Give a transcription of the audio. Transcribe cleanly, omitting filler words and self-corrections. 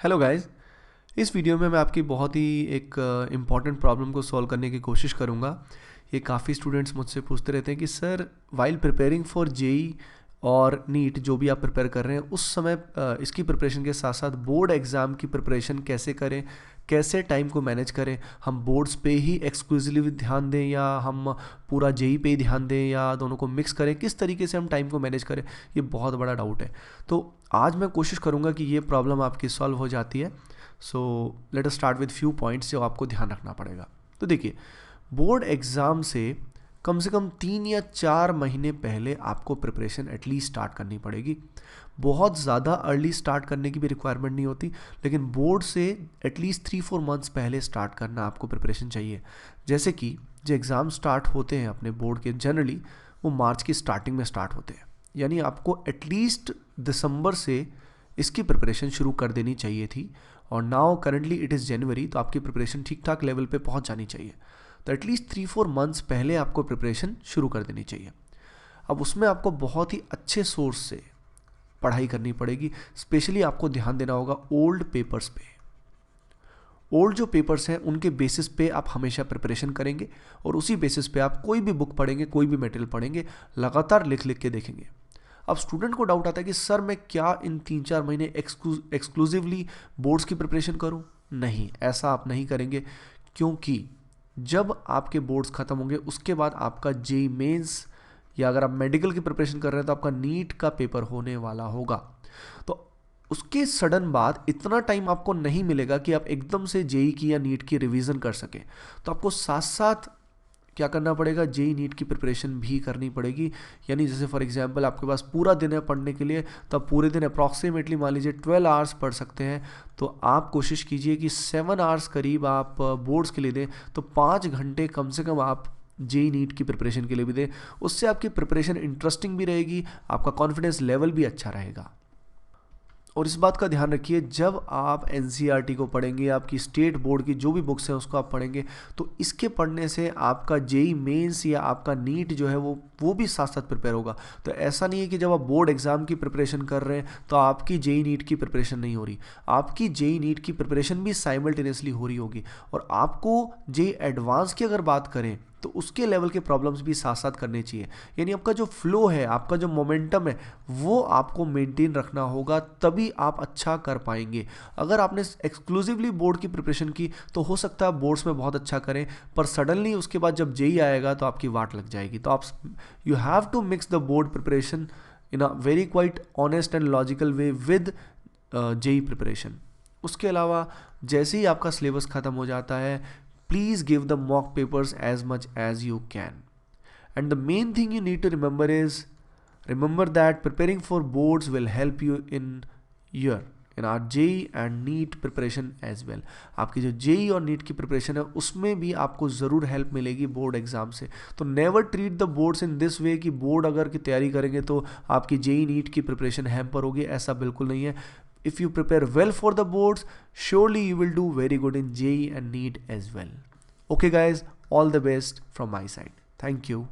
Hello guys. इस video में मैं आपकी बहुत ही एक इम्पॉर्टेंट प्रॉब्लम को सॉल्व करने की कोशिश करूँगा। ये काफ़ी स्टूडेंट्स मुझसे पूछते रहते हैं कि sir while preparing for JEE और नीट जो भी आप प्रिपेयर कर रहे हैं उस समय इसकी प्रिपरेशन के साथ साथ बोर्ड एग्ज़ाम की प्रिपरेशन कैसे करें, कैसे टाइम को मैनेज करें, हम बोर्ड्स पे ही एक्सक्लूसिवली ध्यान दें या हम पूरा जेई पे ही ध्यान दें या दोनों को मिक्स करें, किस तरीके से हम टाइम को मैनेज करें। ये बहुत बड़ा डाउट है। तो आज मैं कोशिश करूँगा कि ये प्रॉब्लम आपकी सॉल्व हो जाती है। So let us start with few points जो आपको ध्यान रखना पड़ेगा। तो देखिए, बोर्ड एग्ज़ाम से कम 3 या 4 महीने पहले आपको प्रिपरेशन एटलीस्ट स्टार्ट करनी पड़ेगी। बहुत ज़्यादा अर्ली स्टार्ट करने की भी रिक्वायरमेंट नहीं होती, लेकिन बोर्ड से एटलीस्ट 3-4 मंथ्स पहले स्टार्ट करना आपको प्रिपरेशन चाहिए। जैसे कि जो एग्ज़ाम स्टार्ट होते हैं अपने बोर्ड के जनरली वो मार्च की स्टार्टिंग में स्टार्ट होते हैं, यानी आपको एटलीस्ट दिसंबर से इसकी प्रिपरेशन शुरू कर देनी चाहिए थी। और नाउ करंटली इट इज़ जनवरी, तो आपकी प्रिपरेशन ठीक ठाक लेवल पे पहुंच जानी चाहिए। तो एटलीस्ट 3-4 मंथ्स पहले आपको प्रिपरेशन शुरू कर देनी चाहिए। अब उसमें आपको बहुत ही अच्छे सोर्स से पढ़ाई करनी पड़ेगी। स्पेशली आपको ध्यान देना होगा ओल्ड पेपर्स पे। ओल्ड जो पेपर्स हैं उनके बेसिस पे आप हमेशा प्रिपरेशन करेंगे और उसी बेसिस पे आप कोई भी बुक पढ़ेंगे, कोई भी मटेरियल पढ़ेंगे, लगातार लिख लिख के देखेंगे। अब स्टूडेंट को डाउट आता है कि सर मैं क्या इन 3-4 महीने एक्सक्लूसिवली बोर्ड्स की प्रिपरेशन करूं? नहीं, ऐसा आप नहीं करेंगे, क्योंकि जब आपके बोर्ड्स खत्म होंगे उसके बाद आपका जेई मेंस या अगर आप मेडिकल की प्रिपरेशन कर रहे हैं तो आपका नीट का पेपर होने वाला होगा। तो उसके सडन बाद इतना टाइम आपको नहीं मिलेगा कि आप एकदम से जेई की या नीट की रिवीजन कर सकें। तो आपको साथ साथ क्या करना पड़ेगा, जेई नीट की प्रिपरेशन भी करनी पड़ेगी। यानी जैसे फॉर एग्जांपल आपके पास पूरा दिन है पढ़ने के लिए, तो आप पूरे दिन अप्रॉक्सीमेटली मान लीजिए 12 आवर्स पढ़ सकते हैं। तो आप कोशिश कीजिए कि 7 आवर्स करीब आप बोर्ड्स के लिए दें, तो 5 घंटे कम से कम आप जेई नीट की प्रिपरेशन के लिए भी दें। उससे आपकी प्रिपरेशन इंटरेस्टिंग भी रहेगी, आपका कॉन्फिडेंस लेवल भी अच्छा रहेगा। और इस बात का ध्यान रखिए, जब आप एनसीईआरटी को पढ़ेंगे, आपकी स्टेट बोर्ड की जो भी बुक्स हैं उसको आप पढ़ेंगे, तो इसके पढ़ने से आपका जेई मेंस या आपका नीट जो है वो भी साथ साथ प्रिपेयर होगा। तो ऐसा नहीं है कि जब आप बोर्ड एग्जाम की प्रिपरेशन कर रहे हैं तो आपकी जेई नीट की प्रिपरेशन नहीं हो रही। आपकी जेई नीट की प्रिपरेशन भी साइमल्टेनियसली हो रही होगी। और आपको जेई एडवांस की अगर बात करें तो उसके लेवल के प्रॉब्लम्स भी साथ साथ करने चाहिए। यानी आपका जो फ्लो है, आपका जो मोमेंटम है, वो आपको मेंटेन रखना होगा, तभी आप अच्छा कर पाएंगे। अगर आपने एक्सक्लूसिवली बोर्ड की प्रिपरेशन की तो हो सकता है बोर्ड्स में बहुत अच्छा करें, पर सडनली उसके बाद जब जेई आएगा तो आपकी वाट लग जाएगी। तो आप you have to mix the board preparation in a very quite honest and logical way with JEE preparation. उसके अलावा जैसे ही आपका सिलेबस खत्म हो जाता है, please give the mock papers as much as you can. And the main thing you need to remember that preparing for boards will help you in our JEE and NEET preparation as well. आपकी जो JEE और NEET की preparation है उसमें भी आपको ज़रूर help मिलेगी बोर्ड एग्जाम से। तो never treat the boards in this way कि बोर्ड अगर की तैयारी करेंगे तो आपकी JEE NEET की प्रिपरेशन हैम्पर होगी। ऐसा बिल्कुल नहीं है। If you prepare well for the boards, surely you will do very good in JEE and NEET as well. Okay guys, all the best from my side. Thank you.